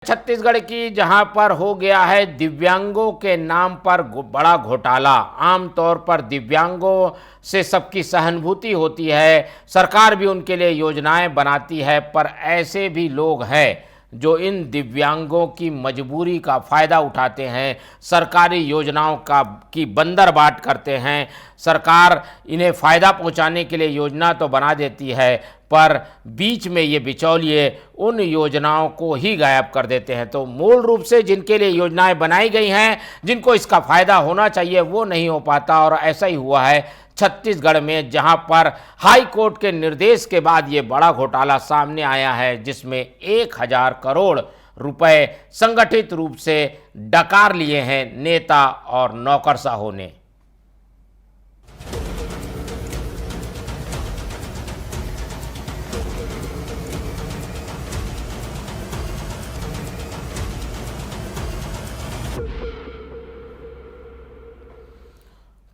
छत्तीसगढ़ की जहां पर हो गया है दिव्यांगों के नाम पर बड़ा घोटाला। आमतौर पर दिव्यांगों से सबकी सहानुभूति होती है, सरकार भी उनके लिए योजनाएं बनाती है, पर ऐसे भी लोग हैं जो इन दिव्यांगों की मजबूरी का फ़ायदा उठाते हैं, सरकारी योजनाओं का की बंदरबाट करते हैं। सरकार इन्हें फ़ायदा पहुंचाने के लिए योजना तो बना देती है, पर बीच में ये बिचौलिए उन योजनाओं को ही गायब कर देते हैं। तो मूल रूप से जिनके लिए योजनाएं बनाई गई हैं, जिनको इसका फ़ायदा होना चाहिए, वो नहीं हो पाता। और ऐसा ही हुआ है छत्तीसगढ़ में, जहां पर हाई कोर्ट के निर्देश के बाद ये बड़ा घोटाला सामने आया है, जिसमें 1,000 करोड़ रुपए संगठित रूप से डकार लिए हैं नेता और नौकरशाहों ने।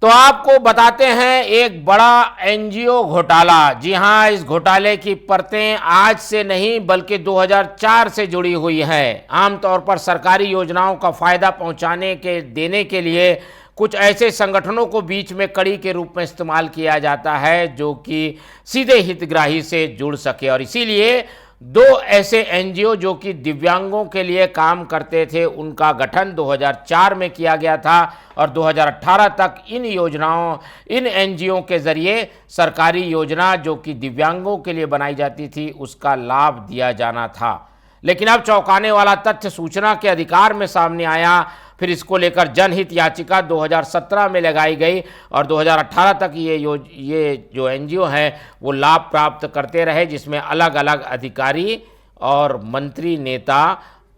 तो आपको बताते हैं एक बड़ा एनजीओ घोटाला। जी हां, इस घोटाले की परतें आज से नहीं बल्कि 2004 से जुड़ी हुई हैं। आमतौर पर सरकारी योजनाओं का फायदा पहुंचाने के देने के लिए कुछ ऐसे संगठनों को बीच में कड़ी के रूप में इस्तेमाल किया जाता है जो कि सीधे हितग्राही से जुड़ सके। और इसीलिए दो ऐसे एनजीओ जो कि दिव्यांगों के लिए काम करते थे, उनका गठन 2004 में किया गया था और 2018 तक इन एनजीओ के जरिए सरकारी योजना जो कि दिव्यांगों के लिए बनाई जाती थी उसका लाभ दिया जाना था। लेकिन अब चौंकाने वाला तथ्य सूचना के अधिकार में सामने आया। फिर इसको लेकर जनहित याचिका 2017 में लगाई गई और 2018 तक ये जो एनजीओ हैं वो लाभ प्राप्त करते रहे, जिसमें अलग अलग अधिकारी और मंत्री नेता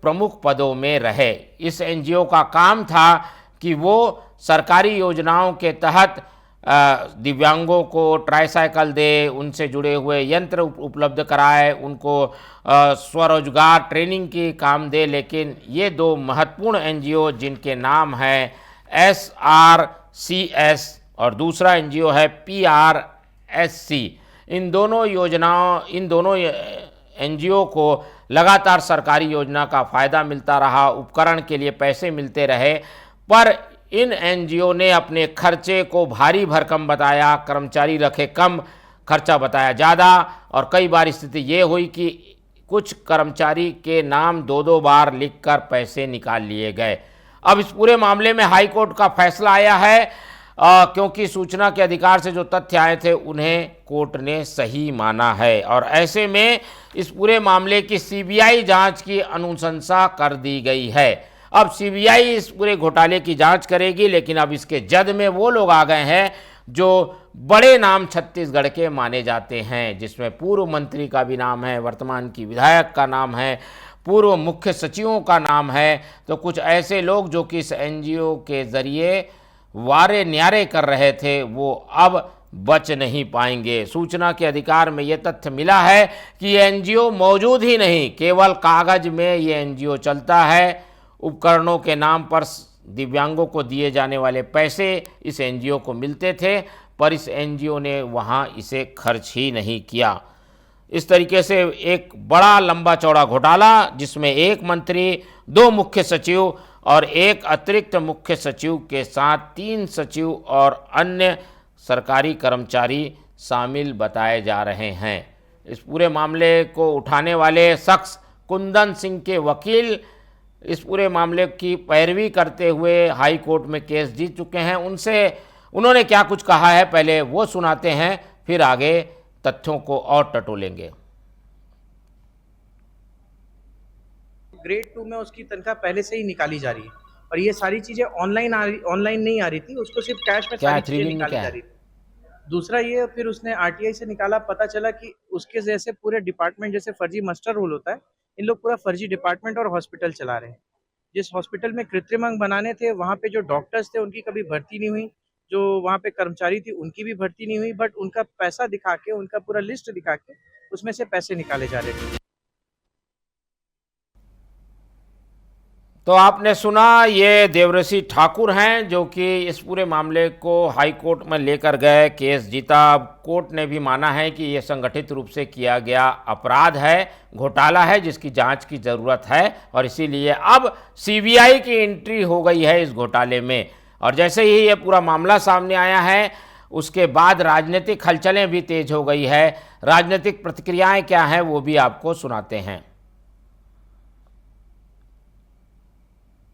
प्रमुख पदों में रहे। इस एनजीओ का काम था कि वो सरकारी योजनाओं के तहत दिव्यांगों को ट्राईसाइकिल दे, उनसे जुड़े हुए यंत्र उपलब्ध कराए, उनको स्वरोजगार ट्रेनिंग की काम दे। लेकिन ये दो महत्वपूर्ण एनजीओ जिनके नाम हैं SRCS और दूसरा एनजीओ है PRSC, इन दोनों एनजीओ को लगातार सरकारी योजना का फ़ायदा मिलता रहा, उपकरण के लिए पैसे मिलते रहे, पर इन एनजीओ ने अपने खर्चे को भारी भरकम बताया, कर्मचारी रखे कम, खर्चा बताया ज़्यादा। और कई बार स्थिति ये हुई कि कुछ कर्मचारी के नाम दो दो बार लिखकर पैसे निकाल लिए गए। अब इस पूरे मामले में हाई कोर्ट का फैसला आया है, क्योंकि सूचना के अधिकार से जो तथ्य आए थे उन्हें कोर्ट ने सही माना है। और ऐसे में इस पूरे मामले की सीबीआई जांच की अनुशंसा कर दी गई है। अब सीबीआई इस पूरे घोटाले की जांच करेगी, लेकिन अब इसके जद में वो लोग आ गए हैं जो बड़े नाम छत्तीसगढ़ के माने जाते हैं, जिसमें पूर्व मंत्री का भी नाम है, वर्तमान की विधायक का नाम है, पूर्व मुख्य सचिवों का नाम है। तो कुछ ऐसे लोग जो कि इस एनजीओ के जरिए वारे न्यारे कर रहे थे, वो अब बच नहीं पाएंगे। सूचना के अधिकार में यह तथ्य मिला है कि ये एनजीओ मौजूद ही नहीं, केवल कागज में ये एनजीओ चलता है। उपकरणों के नाम पर दिव्यांगों को दिए जाने वाले पैसे इस एनजीओ को मिलते थे, पर इस एनजीओ ने वहां इसे खर्च ही नहीं किया। इस तरीके से एक बड़ा लंबा चौड़ा घोटाला, जिसमें एक मंत्री, दो मुख्य सचिव और एक अतिरिक्त मुख्य सचिव के साथ 3 सचिव और अन्य सरकारी कर्मचारी शामिल बताए जा रहे हैं। इस पूरे मामले को उठाने वाले शख्स कुंदन सिंह के वकील इस पूरे मामले की पैरवी करते हुए हाई कोर्ट में केस जीत चुके हैं। उन्होंने क्या कुछ कहा है पहले वो सुनाते हैं, फिर आगे तथ्यों को और टटोलेंगे। ग्रेड 2 में उसकी तनख्वाह पहले से ही निकाली जा रही है और ये सारी चीजें ऑनलाइन नहीं आ रही थी, उसको सिर्फ कैश में सारी चीजें निकाली जा रही थी। दूसरा ये, फिर उसने आरटीआई से निकाला, पता चला कि उसके जैसे पूरे डिपार्टमेंट, जैसे फर्जी मस्टर रोल होता है, इन लोग पूरा फर्जी डिपार्टमेंट और हॉस्पिटल चला रहे हैं। जिस हॉस्पिटल में कृत्रिम अंग बनाने थे, वहाँ पे जो डॉक्टर्स थे उनकी कभी भर्ती नहीं हुई, जो वहाँ पे कर्मचारी थी उनकी भी भर्ती नहीं हुई, बट उनका पैसा दिखा के, उनका पूरा लिस्ट दिखा के उसमें से पैसे निकाले जा रहे थे। तो आपने सुना, ये देवर्षि ठाकुर हैं जो कि इस पूरे मामले को हाई कोर्ट में लेकर गए, केस जीता। अब कोर्ट ने भी माना है कि ये संगठित रूप से किया गया अपराध है, घोटाला है जिसकी जांच की ज़रूरत है, और इसीलिए अब सीबीआई की एंट्री हो गई है इस घोटाले में। और जैसे ही ये पूरा मामला सामने आया है उसके बाद राजनीतिक हलचलें भी तेज हो गई है। राजनीतिक प्रतिक्रियाएं क्या हैं वो भी आपको सुनाते हैं।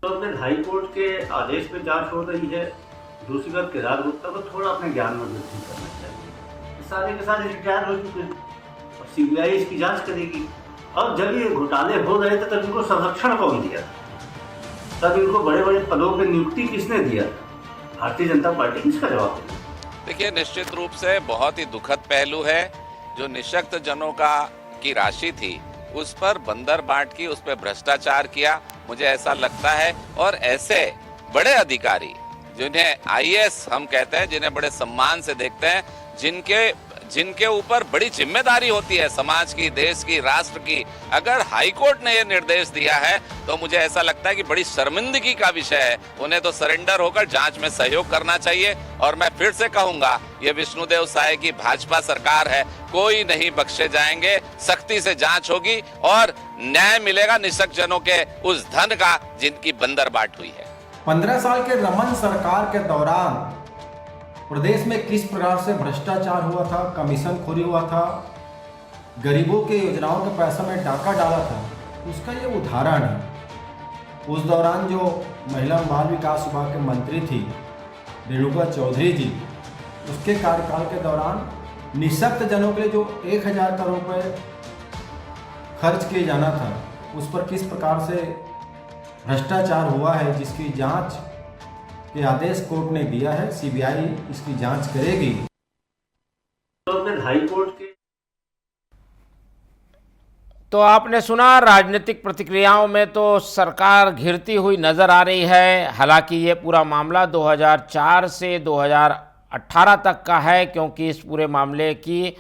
तो हाई कोर्ट के आदेश पे जांच हो रही है। दूसरी बात, केदार गुप्ता को थोड़ा अपने ज्ञान में वृद्धि करना चाहिए। सारे के सारे रिटायर हो चुके हैं और सीबीआई इसकी जांच करेगी। और जब ये घोटाले हो रहे थे तब इनको संरक्षण कौन दिया? तब इनको बड़े बड़े पदों पर नियुक्ति किसने दिया? भारतीय जनता पार्टी किसका जवाब देगी? देखिए, निश्चित रूप से बहुत ही दुखद पहलू है। जो निशक्त जनों की राशि थी उस पर बंदर बांट की, उस पर भ्रष्टाचार किया, मुझे ऐसा लगता है। और ऐसे बड़े अधिकारी जिन्हें आईएएस हम कहते हैं, जिन्हें बड़े सम्मान से देखते हैं, जिनके ऊपर बड़ी जिम्मेदारी होती है समाज की, देश की, राष्ट्र की, अगर हाईकोर्ट ने यह निर्देश दिया है तो मुझे ऐसा लगता है कि बड़ी शर्मिंदगी का विषय है। उन्हें तो सरेंडर होकर जांच में सहयोग करना चाहिए। और मैं फिर से कहूंगा, ये विष्णुदेव साय की भाजपा सरकार है, कोई नहीं बख्शे जाएंगे। सख्ती से जांच होगी और न्याय मिलेगा निशक्त जनों के उस धन का जिनकी बंदर बाट हुई है। 15 साल के रमन सरकार के दौरान प्रदेश में किस प्रकार से भ्रष्टाचार हुआ था, कमीशन खोरी हुआ था, गरीबों के योजनाओं के पैसा में डाका डाला था, उसका ये उदाहरण है। उस दौरान जो महिला बाल विकास विभाग के मंत्री थी रेणुका चौधरी जी, उसके कार्यकाल के दौरान निशक्त जनों के लिए जो 1000 करोड़ रुपये खर्च किए जाना था, उस पर किस प्रकार से भ्रष्टाचार हुआ है, जिसकी जांच के आदेश कोर्ट ने दिया है। सीबीआई इसकी जांच करेगी। हाई कोर्ट के तो आपने सुना, राजनीतिक प्रतिक्रियाओं में तो सरकार घिरती हुई नजर आ रही है। हालांकि ये पूरा मामला 2004 से 2018 तक का है, क्योंकि इस पूरे मामले की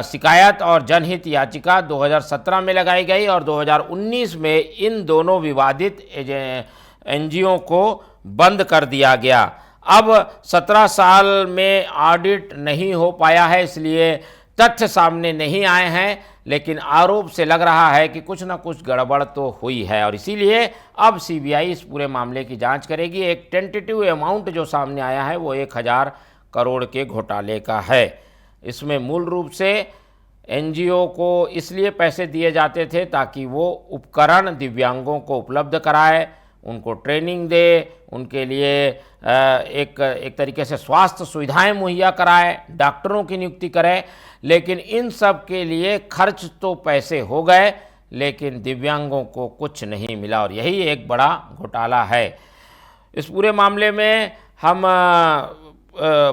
शिकायत और जनहित याचिका 2017 में लगाई गई और 2019 में इन दोनों विवादित एनजीओ को बंद कर दिया गया। अब 17 साल में ऑडिट नहीं हो पाया है, इसलिए तथ्य सामने नहीं आए हैं, लेकिन आरोप से लग रहा है कि कुछ ना कुछ गड़बड़ तो हुई है, और इसीलिए अब सीबीआई इस पूरे मामले की जांच करेगी। एक टेंटेटिव अमाउंट जो सामने आया है वो 1000 करोड़ के घोटाले का है। इसमें मूल रूप से एनजीओ को इसलिए पैसे दिए जाते थे ताकि वो उपकरण दिव्यांगों को उपलब्ध कराए, उनको ट्रेनिंग दे, उनके लिए एक तरीके से स्वास्थ्य सुविधाएं मुहैया कराए, डॉक्टरों की नियुक्ति करे। लेकिन इन सब के लिए खर्च तो पैसे हो गए, लेकिन दिव्यांगों को कुछ नहीं मिला, और यही एक बड़ा घोटाला है। इस पूरे मामले में हम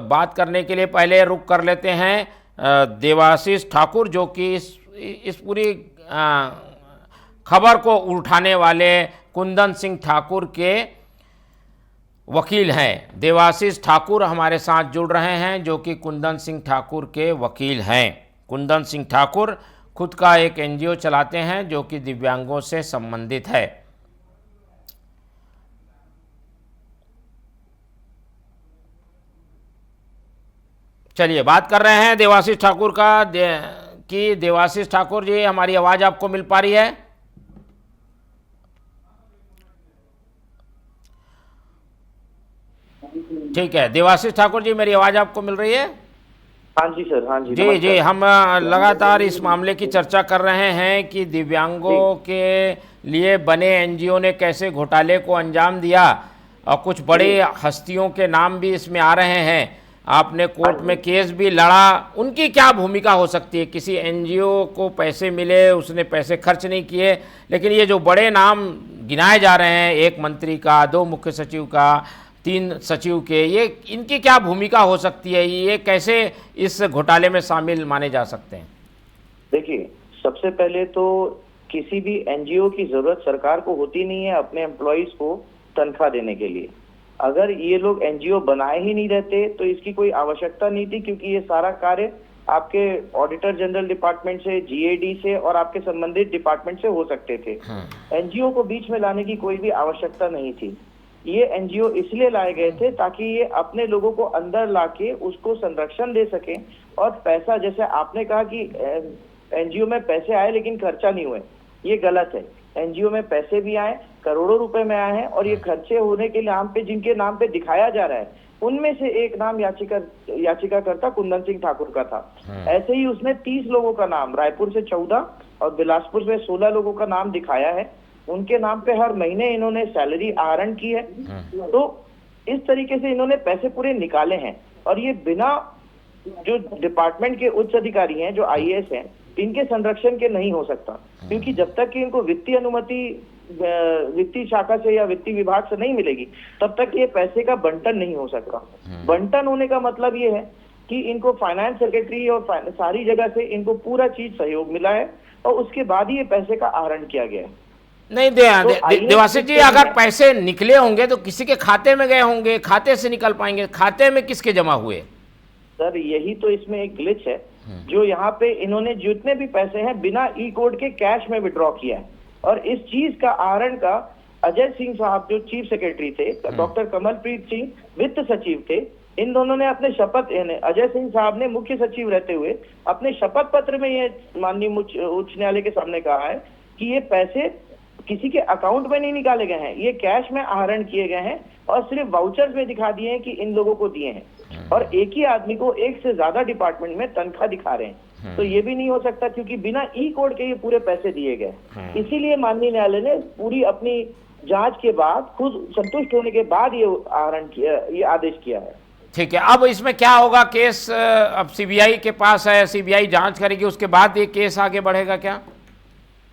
बात करने के लिए पहले रुक कर लेते हैं देवाशीष ठाकुर, जो कि इस पूरी खबर को उठाने वाले कुंदन सिंह ठाकुर के वकील हैं। देवाशीष ठाकुर हमारे साथ जुड़ रहे हैं, जो कि कुंदन सिंह ठाकुर के वकील हैं। कुंदन सिंह ठाकुर खुद का एक एनजीओ चलाते हैं जो कि दिव्यांगों से संबंधित है। चलिए बात कर रहे हैं देवाशीष ठाकुर का कि देवाशीष ठाकुर जी, हमारी आवाज़ आपको मिल पा रही है? ठीक है, देवाशीष ठाकुर जी, मेरी आवाज़ आपको मिल रही है? हाँ जी सर, हाँ जी जी जी। हम लगातार इस मामले की चर्चा कर रहे हैं कि दिव्यांगों के लिए बने एनजीओ ने कैसे घोटाले को अंजाम दिया, और कुछ बड़ी हस्तियों के नाम भी इसमें आ रहे हैं। आपने कोर्ट में केस भी लड़ा, उनकी क्या भूमिका हो सकती है? किसी एनजीओ को पैसे मिले, उसने पैसे खर्च नहीं किए, लेकिन ये जो बड़े नाम गिनाए जा रहे हैं, एक मंत्री का, 2 मुख्य सचिव का, 3 सचिव के, ये इनकी क्या भूमिका हो सकती है? ये कैसे इस घोटाले में शामिल माने जा सकते हैं? देखिए, सबसे पहले तो किसी भी एनजीओ की जरूरत सरकार को होती नहीं है अपने एम्प्लॉइज को तनख्वाह देने के लिए। अगर ये लोग एनजीओ बनाए ही नहीं रहते तो इसकी कोई आवश्यकता नहीं थी, क्योंकि ये सारा कार्य आपके ऑडिटर जनरल डिपार्टमेंट से, जीएडी से और आपके संबंधित डिपार्टमेंट से हो सकते थे। एनजीओ को बीच में लाने की कोई भी आवश्यकता नहीं थी। ये एनजीओ इसलिए लाए गए थे ताकि ये अपने लोगों को अंदर लाके उसको संरक्षण दे सके और पैसा, जैसे आपने कहा कि एनजीओ में पैसे आए लेकिन खर्चा नहीं हुए, ये गलत है। एनजीओ में पैसे भी आए, करोड़ों रुपए में आए हैं और ये खर्चे होने के नाम पे, जिनके नाम पे दिखाया जा रहा है, उनमें से एक नाम याचिकाकर्ता कुंदन सिंह ठाकुर का था। ऐसे ही उसने 30 लोगों का नाम, रायपुर से 14 और बिलासपुर से 16 लोगों का नाम दिखाया है। उनके नाम पे हर महीने इन्होंने सैलरी आहरण की है। तो इस तरीके से इन्होंने पैसे पूरे निकाले हैं और ये बिना, जो डिपार्टमेंट के उच्च अधिकारी हैं, जो आईएएस हैं, इनके संरक्षण के नहीं हो सकता, क्योंकि जब तक कि इनको वित्तीय अनुमति वित्तीय शाखा से या वित्तीय विभाग से नहीं मिलेगी तब तक ये पैसे का बंटन नहीं हो सकता। बंटन होने का मतलब ये है कि इनको फाइनेंस सेक्रेटरी और सारी जगह से इनको पूरा चीज सहयोग मिला है और उसके बाद ही ये पैसे का आहरण किया गया है। नहीं देवाशीष जी, अगर पैसे निकले होंगे तो किसी के खाते में गए होंगे, खाते से निकल पाएंगे, खाते में किसके जमा हुए? सर यही तो इसमें एक ग्लिच है, जो यहाँ पे इन्होंने जितने भी पैसे हैं बिना ई कोड के कैश में विड्रॉ किया है और इस चीज का आहरण का अजय सिंह साहब जो चीफ सेक्रेटरी थे, डॉक्टर कमलप्रीत सिंह वित्त सचिव थे, इन दोनों ने अपने शपथ, अजय सिंह साहब ने मुख्य सचिव रहते हुए अपने शपथ पत्र में ये माननीय उच्च न्यायालय के सामने कहा है कि ये पैसे किसी के अकाउंट में नहीं निकाले गए हैं, ये कैश में आहरण किए गए हैं और सिर्फ वाउचर्स में दिखा दिए हैं कि इन लोगों को दिए हैं और एक ही आदमी को एक से ज्यादा डिपार्टमेंट में तनख्वाह दिखा रहे हैं। तो ये भी नहीं हो सकता क्योंकि बिना ई कोड के ये पूरे पैसे दिए गए। इसीलिए माननीय न्यायालय ने पूरी अपनी जांच के बाद, खुद संतुष्ट होने के बाद ये आहरण किया, ये आदेश किया है। ठीक है, अब इसमें क्या होगा? केस अब सीबीआई के पास है, सीबीआई जांच करेगी, उसके बाद ये केस आगे बढ़ेगा क्या?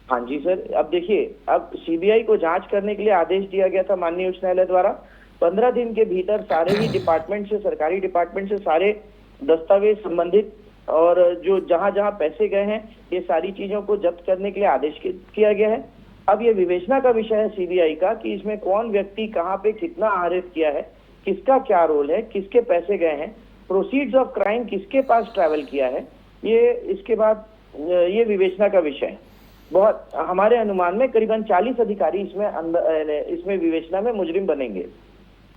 हाँ जी सर, अब देखिए, अब सीबीआई को जांच करने के लिए आदेश दिया गया था माननीय उच्च न्यायालय द्वारा। 15 दिन के भीतर सारे ही डिपार्टमेंट से, सरकारी डिपार्टमेंट से सारे दस्तावेज संबंधित और जो जहां जहां पैसे गए हैं, ये सारी चीजों को जब्त करने के लिए आदेश किया गया है। अब ये विवेचना का विषय है सीबीआई का कि इसमें कौन व्यक्ति कहाँ पे कितना आहरित किया है, किसका क्या रोल है, किसके पैसे गए हैं, प्रोसीड्स ऑफ क्राइम किसके पास ट्रैवल किया है, ये इसके बाद ये विवेचना का विषय है। बहुत, हमारे अनुमान में करीबन 40 अधिकारी इसमें विवेचना में मुजरिम बनेंगे।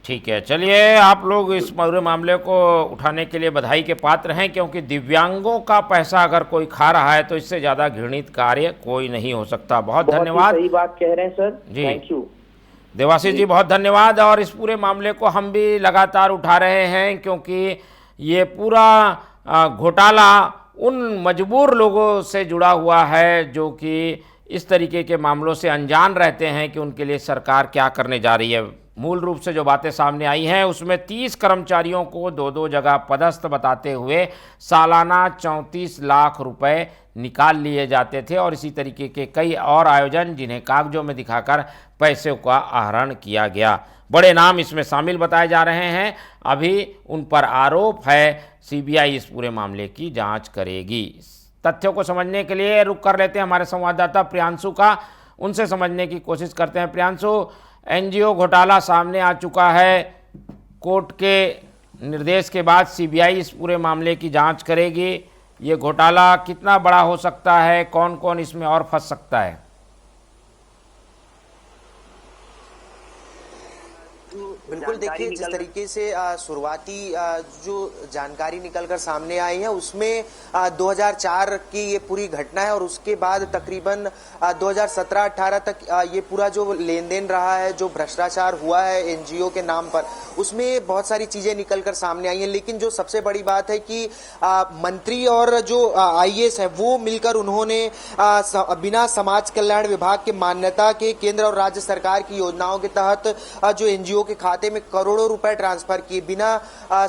ठीक है, चलिए, आप लोग इस पूरे मामले को उठाने के लिए बधाई के पात्र हैं, क्योंकि दिव्यांगों का पैसा अगर कोई खा रहा है तो इससे ज्यादा घृणित कार्य कोई नहीं हो सकता। बहुत धन्यवाद। सही बात कह रहे हैं sir ji, thank you Debashish ji, बहुत धन्यवाद। और इस पूरे मामले को हम भी लगातार उठा रहे हैं क्योंकि ये पूरा घोटाला उन मजबूर लोगों से जुड़ा हुआ है जो कि इस तरीके के मामलों से अनजान रहते हैं कि उनके लिए सरकार क्या करने जा रही है। मूल रूप से जो बातें सामने आई हैं उसमें 30 कर्मचारियों को 2-2 जगह पदस्थ बताते हुए सालाना 34 लाख रुपए निकाल लिए जाते थे और इसी तरीके के कई और आयोजन जिन्हें कागजों में दिखाकर पैसे का आहरण किया गया। बड़े नाम इसमें शामिल बताए जा रहे हैं। अभी उन पर आरोप है, सीबीआई इस पूरे मामले की जांच करेगी। तथ्यों को समझने के लिए रुक कर लेते हैं हमारे संवाददाता प्रियांशु का, उनसे समझने की कोशिश करते हैं। प्रियांशु, एनजीओ घोटाला सामने आ चुका है, कोर्ट के निर्देश के बाद सीबीआई इस पूरे मामले की जांच करेगी। ये घोटाला कितना बड़ा हो सकता है, कौन कौन इसमें और फंस सकता है? बिल्कुल, देखिए जिस तरीके से शुरुआती जो जानकारी निकलकर सामने आई है उसमें 2004 की ये पूरी घटना है और उसके बाद तकरीबन 2017-18 तक ये पूरा जो लेन देन रहा है, जो भ्रष्टाचार हुआ है एनजीओ के नाम पर, उसमें बहुत सारी चीजें निकलकर सामने आई हैं। लेकिन जो सबसे बड़ी बात है कि मंत्री और जो आईएएस है वो मिलकर उन्होंने बिना समाज कल्याण विभाग के मान्यता के केंद्र और राज्य सरकार की योजनाओं के तहत जो एनजीओ के खाते में करोड़ों रुपए ट्रांसफर किए बिना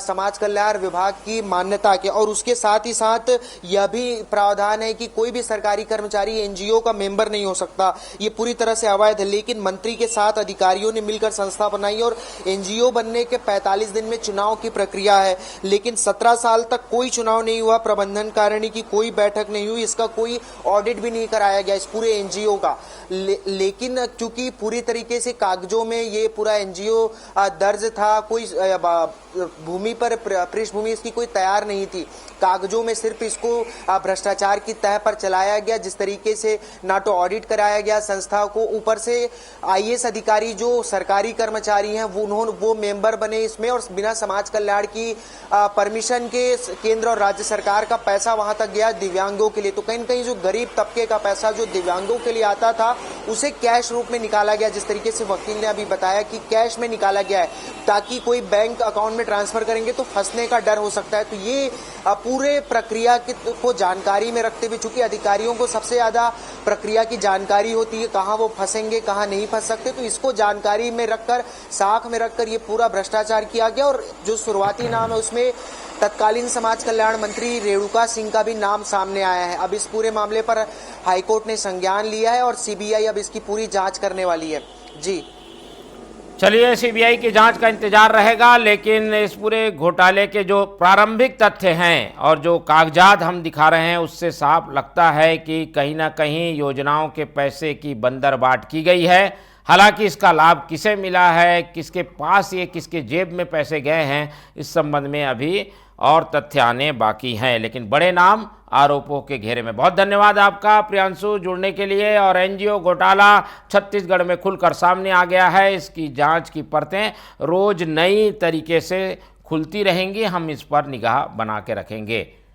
समाज कल्याण विभाग की मान्यता के। और उसके साथ ही साथ यह भी प्रावधान है कि कोई भी सरकारी कर्मचारी एनजीओ का मेंबर नहीं हो सकता, ये पूरी तरह से अवैध है। लेकिन मंत्री के साथ अधिकारियों ने मिलकर संस्था बनाई और एनजीओ बनने के 45 दिन में चुनाव की प्रक्रिया है, लेकिन 17 साल तक कोई चुनाव नहीं हुआ, प्रबंधन कारिणी की कोई बैठक नहीं हुई, इसका कोई ऑडिट भी नहीं कराया गया इस पूरे एनजीओ का। लेकिन क्योंकि पूरी तरीके से कागजों में ये पूरा एनजीओ दर्ज था, कोई भूमि पर पृष्ठभूमि इसकी कोई तैयार नहीं थी। कागजों में सिर्फ इसको भ्रष्टाचार की तह पर चलाया गया, जिस तरीके से ना तो ऑडिट कराया गया संस्था को, ऊपर से आईएएस अधिकारी जो सरकारी कर्मचारी हैं वो मेंबर बने इसमें, और बिना समाज कल्याण की परमिशन के केंद्र और राज्य सरकार का पैसा वहां तक गया दिव्यांगों के लिए। तो कहीं न कहीं जो गरीब तबके का पैसा जो दिव्यांगों के लिए आता था उसे कैश रूप में निकाला गया, जिस तरीके से वकील ने अभी बताया कि कैश में निकाला गया है, ताकि कोई बैंक अकाउंट में ट्रांसफर करेंगे तो फंसने का डर हो सकता है। तो ये पूरे प्रक्रिया को जानकारी में रखते हुए, चूंकि अधिकारियों को सबसे ज्यादा प्रक्रिया की जानकारी होती है, कहां वो फंसेंगे कहां नहीं फंस सकते, तो इसको जानकारी में रखकर, साख में रखकर ये पूरा भ्रष्टाचार किया गया। और जो शुरुआती नाम है उसमें तत्कालीन समाज कल्याण मंत्री रेणुका सिंह का भी नाम सामने आया है। अब इस पूरे मामले पर हाईकोर्ट ने संज्ञान लिया है और सीबीआई अब इसकी पूरी जांच करने वाली है। जी चलिए, सीबीआई की जांच का इंतजार रहेगा, लेकिन इस पूरे घोटाले के जो प्रारंभिक तथ्य हैं और जो कागजात हम दिखा रहे हैं उससे साफ लगता है कि कहीं ना कहीं योजनाओं के पैसे की बंदरबाट की गई है। हालांकि इसका लाभ किसे मिला है, किसके पास ये, किसके जेब में पैसे गए हैं, इस संबंध में अभी और तथ्य आने बाकी हैं, लेकिन बड़े नाम आरोपों के घेरे में। बहुत धन्यवाद आपका प्रियांशु जुड़ने के लिए। और एनजीओ घोटाला छत्तीसगढ़ में खुलकर सामने आ गया है, इसकी जांच की परतें रोज नई तरीके से खुलती रहेंगी, हम इस पर निगाह बना के रखेंगे।